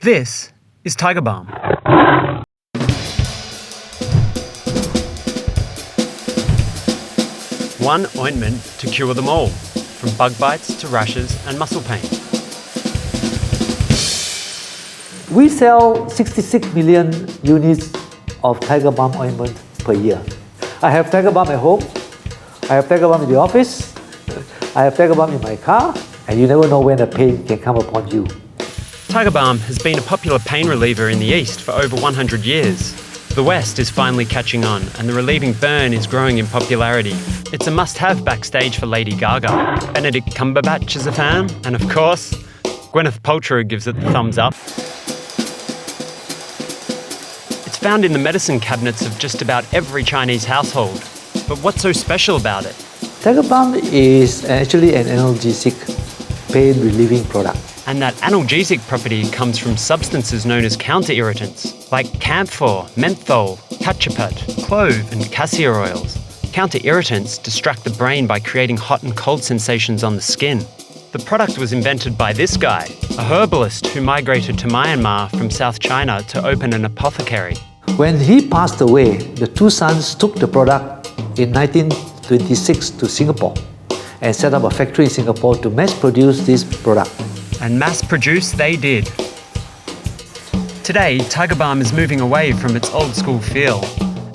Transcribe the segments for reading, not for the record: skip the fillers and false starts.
This is Tiger Balm. One ointment to cure them all, from bug bites to rashes and muscle pain. We sell 66 million units of Tiger Balm ointment per year. I have Tiger Balm at home, I have Tiger Balm in the office, I have Tiger Balm in my car, and you never know when the pain can come upon you. Tiger Balm has been a popular pain reliever in the East for over 100 years. The West is finally catching on, and the relieving burn is growing in popularity. It's a must-have backstage for Lady Gaga. Benedict Cumberbatch is a fan, and of course, Gwyneth Paltrow gives it the thumbs up. It's found in the medicine cabinets of just about every Chinese household. But what's so special about it? Tiger Balm is actually an analgesic pain relieving product. And that analgesic property comes from substances known as counter-irritants, like camphor, menthol, cachapat, clove, and cassia oils. Counter-irritants distract the brain by creating hot and cold sensations on the skin. The product was invented by this guy, a herbalist who migrated to Myanmar from South China to open an apothecary. When he passed away, the two sons took the product in 1926 to Singapore and set up a factory in Singapore to mass produce this product. And mass produce they did. Today, Tiger Balm is moving away from its old school feel.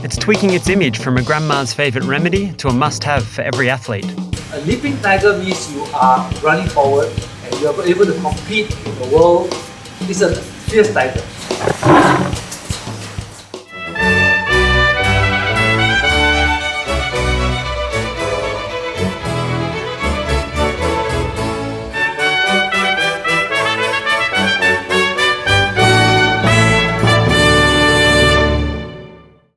It's tweaking its image from a grandma's favourite remedy to a must-have for every athlete. A leaping tiger means you are running forward and you are able to compete in the world. It's a fierce tiger.